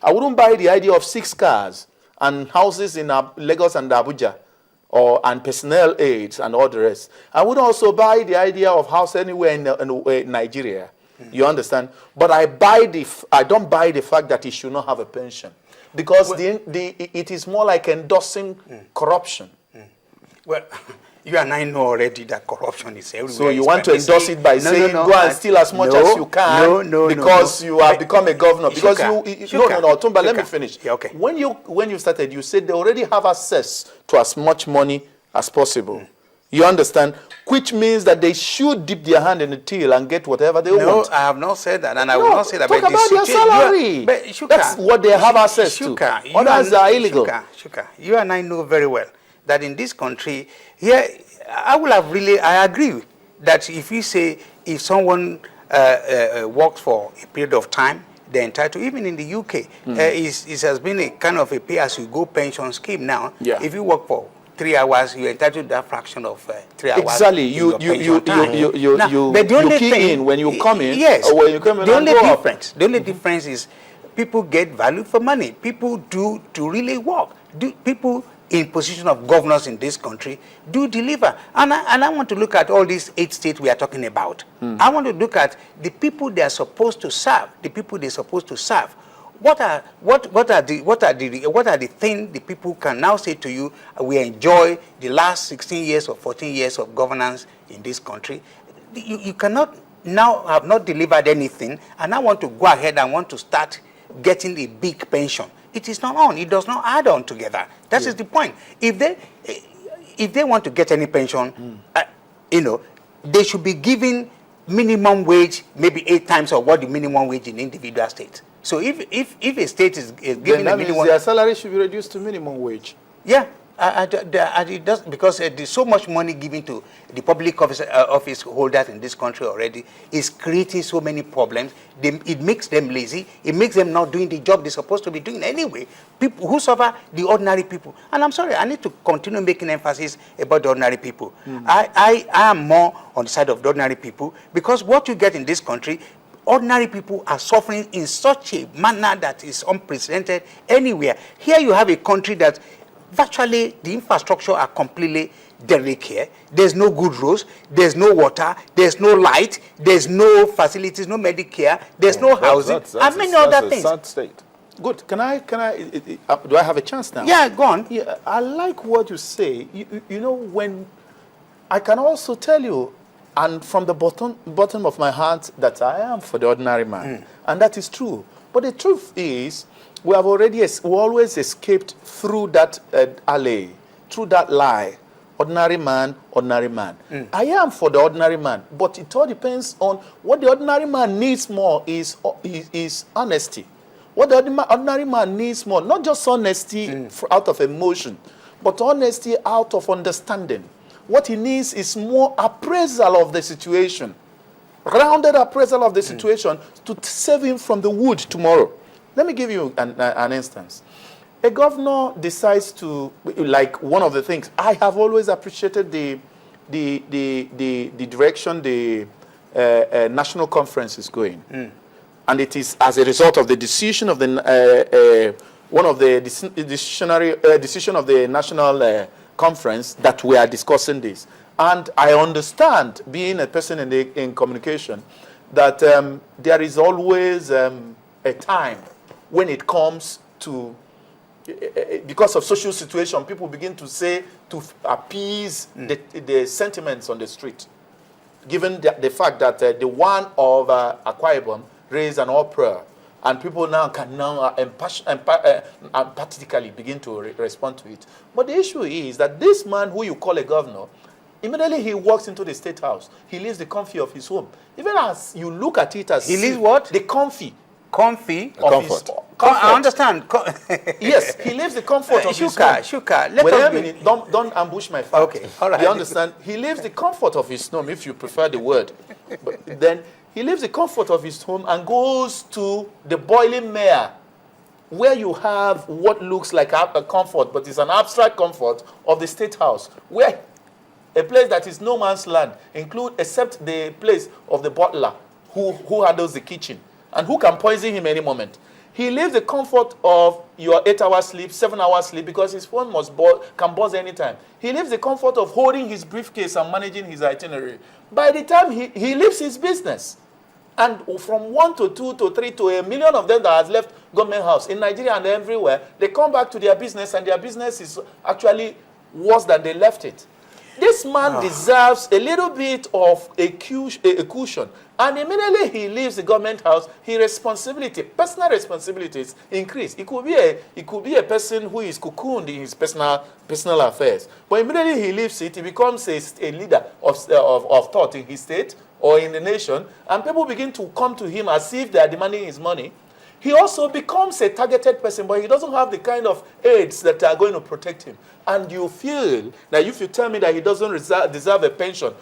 I wouldn't buy the idea of 6 cars and houses in Lagos and Abuja, and personnel aids and all the rest. I would also buy the idea of house anywhere in Nigeria. You understand? But I don't buy the fact that he should not have a pension, because it is more like endorsing corruption. Well, you and I know already that corruption is everywhere. So you want to endorse it by saying go and steal as much as you can because you have become a governor. Because Tumba, let me finish. Yeah, okay. When you started, you said they already have access to as much money as possible. You understand? Which means that they should dip their hand in the till and get whatever they want. No, I have not said that, and I will not say that. Talk about their salary. That's what they have access to. Others are illegal. Shuka, you and I know very well that in this country, here, I agree that if someone works for a period of time, they're entitled, even in the UK, it has been a kind of a pay-as-you-go pension scheme now. Yeah. If you work for 3 hours, you're entitled to that fraction of 3 hours. Exactly. You key in when you come in. Yes. Or when you come in. The only difference is people get value for money. People do to really work. People in position of governors in this country do deliver. And I want to look at all these 8 states we are talking about. I want to look at the people they are supposed to serve, the people they're supposed to serve. What are the things the people can now say to you? We enjoy the last 16 years or 14 years of governance in this country. You cannot now have not delivered anything, and I want to go ahead and want to start getting a big pension. It is not on. It does not add on together. That is the point. If they want to get any pension, they should be given minimum wage, maybe 8 times of what the minimum wage in individual states. So if a state is giving a minimum, their salary should be reduced to minimum wage. Yeah, it does, because there's so much money given to the public office holders in this country already. Is creating so many problems. It makes them lazy. It makes them not doing the job they're supposed to be doing anyway. People who suffer, the ordinary people. And I'm sorry, I need to continue making emphasis about the ordinary people. I am more on the side of the ordinary people, because what you get in this country, ordinary people are suffering in such a manner that is unprecedented anywhere. Here you have a country that virtually the infrastructure are completely derelict here. There's no good roads, there's no water, there's no light, there's no facilities, no Medicare, there's no housing, and many other things. Sad state. Good. Can I? Do I have a chance now? Yeah, go on. Yeah, I like what you say. When I can also tell you, and from the bottom of my heart, that I am for the ordinary man, and that is true. But the truth is, we always escaped through that alley, through that lie. Ordinary man, ordinary man. I am for the ordinary man, but it all depends on what the ordinary man needs more is honesty. What the ordinary man needs more, not just honesty out of emotion, but honesty out of understanding. What he needs is more appraisal of the situation, rounded appraisal of the situation to save him from the wood tomorrow. Let me give you an instance. A governor decides to, like one of the things, I have always appreciated the direction the national conference is going. And it is as a result of the decision of the, decision of the national conference that we are discussing this. And I understand, being a person in communication, that there is always a time when it comes to, because of social situation, people begin to say, to appease the sentiments on the street, given the fact that the one of Akwa Ibom raised an uproar, and people now can empathetically begin to respond to it. But the issue is that this man who you call a governor, immediately he walks into the State House, he leaves the comfy of his home. Even as you look at it as... He leaves what? The comfy. Comfy? Of his comfort. I understand. Yes, he leaves the comfort of his home. Shuka, don't ambush my fact. Okay, all right. You understand? He leaves the comfort of his home, if you prefer the word. But then he leaves the comfort of his home and goes to the boiling mare, where you have what looks like a comfort, but it's an abstract comfort of the State House, where a place that is no man's land, except the place of the butler who handles the kitchen and who can poison him any moment. He leaves the comfort of your 8-hour sleep, 7-hour sleep, because his phone can buzz anytime. He leaves the comfort of holding his briefcase and managing his itinerary. By the time he leaves his business, and from 1 to 2 to 3 to 1 million of them that has left government house in Nigeria and everywhere, they come back to their business, and their business is actually worse than they left it. This man deserves a little bit of a cushion. And immediately he leaves the government house, his personal responsibilities increase. It could be a person who is cocooned in his personal affairs. But immediately he leaves it, he becomes a leader of thought in his state or in the nation, and people begin to come to him as if they are demanding his money. He also becomes a targeted person, but he doesn't have the kind of aids that are going to protect him. And you feel that if you tell me that he doesn't deserve a pension,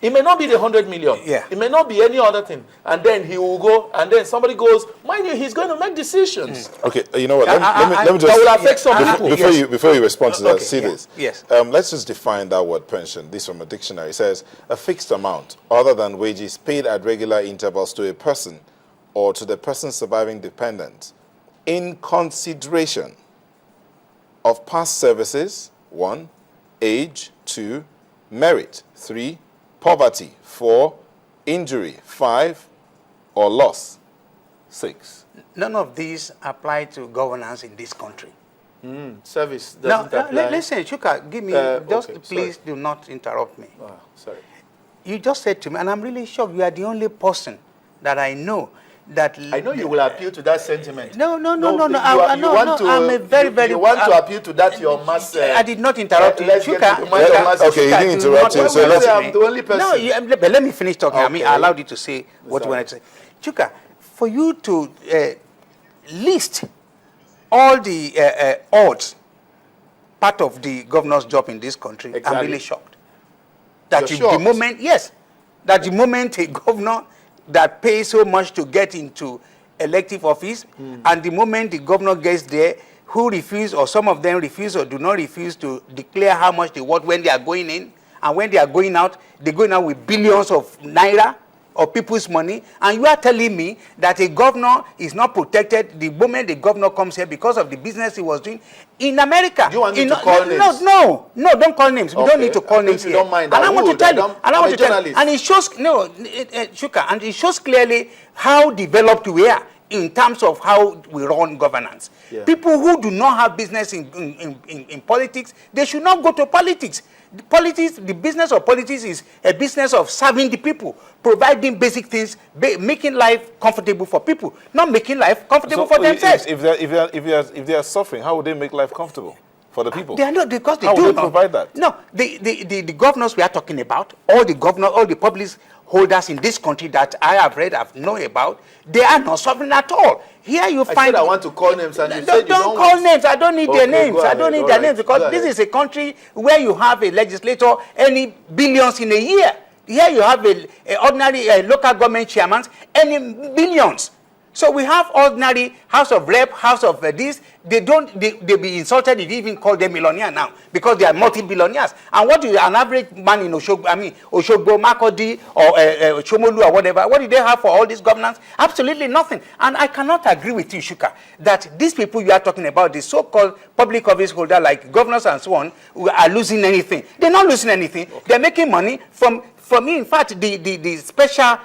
it may not be the 100 million. Yeah. It may not be any other thing. And then he will go, and then somebody goes, mind you, he's going to make decisions. Okay, you know what? Let me just... That will affect some people. Before you respond to that, see this. Yes. Let's just define that word pension. This from a dictionary. It says, a fixed amount, other than wages, paid at regular intervals to a person or to the person's surviving dependent in consideration of past services, 1, age, 2, merit, 3, poverty, 4, injury, 5, or loss, 6. None of these apply to governance in this country. Service Now, doesn't apply. listen, Chuka, give me, okay, please sorry. do not interrupt me. Oh, sorry. You just said to me, and I'm really shocked, you are the only person that I know that... I know you will appeal to that sentiment. No. I'm a very, very... You want to appeal to that, your mass... I did not interrupt you. let's get Chuka, to the mind of mass- Okay, you didn't interrupt him, so let's... I'm the only person. No, but let me finish talking. I mean, I Okay. allowed you to say what you wanted to say. Chuka, for you to list all the odds part of the governor's job in this country, I'm Exactly. really shocked. That You're the shocked? moment, yes, that the moment a governor that pays so much to get into elective office, and the moment the governor gets there, who refuse, or some of them refuse or do not refuse to declare how much they want when they are going in, and when they are going out, they're going out with billions of naira of people's money, and you are telling me that a governor is not protected the moment the governor comes here because of the business he was doing in America. Do you want me In to call names? No, don't call names. We don't need to call If names you here. don't mind, and I I want to would. tell I you, don't- and I I'm want a to tell you, journalist. and it shows, Chuka, and it shows clearly how developed we are in terms of how we run governance. Yeah. People who do not have business in politics, they should not go to politics. The business of politics is a business of serving the people, providing basic things, making life comfortable for people, not making life comfortable for themselves. If they are suffering, how would they make life comfortable for the people? They are not, because they How do would they not provide that? No, the governors we are talking about, all the public holders in this country that I have read, I've known about, they are not suffering at all. Here you I find... said I want to call names, and you said you don't don't call want... names. I don't need their Okay, names. go I don't ahead, need all their right, names, because go this ahead. is a country where you have a legislator earning billions in a year. Here you have a ordinary local government chairman earning billions. So we have ordinary House of Rep, House of this. They be insulted if you even call them millionaire now, because they are multi-billionaires. And what do an average man in Oshogbo, Makurdi, or Shomolu, or whatever, what do they have for all this governance? Absolutely nothing. And I cannot agree with you, Shuka, that these people you are talking about, the so-called public office holder like governors and so on, who are losing anything. They're not losing anything. Okay. They're making money from me, in fact, the special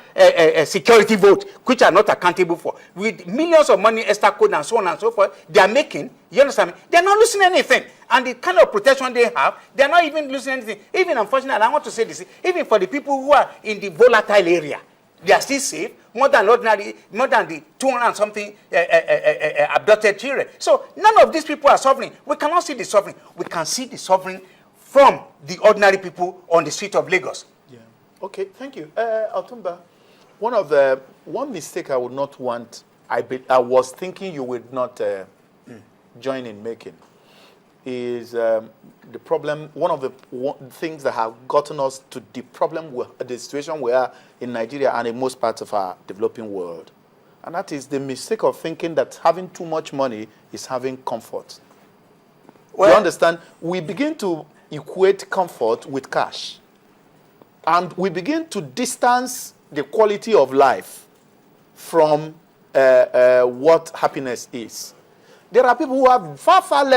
security vote, which are not accountable for, with millions of money, extra code and so on and so forth, they are making, you understand me? They're not losing anything. And the kind of protection they have, they're not even losing anything. Even, unfortunately, I want to say this, even for the people who are in the volatile area, they are still safe, more than the 200 and something abducted children. So none of these people are suffering. We cannot see the suffering. We can see the suffering from the ordinary people on the street of Lagos. Okay, thank you. Altumba, one mistake I would not want, I was thinking you would not join in making, is the problem, one of the things that have gotten us to the situation we are in Nigeria and in most parts of our developing world. And that is the mistake of thinking that having too much money is having comfort. Well, you understand? We begin to equate comfort with cash. And we begin to distance the quality of life from what happiness is. There are people who have far, far less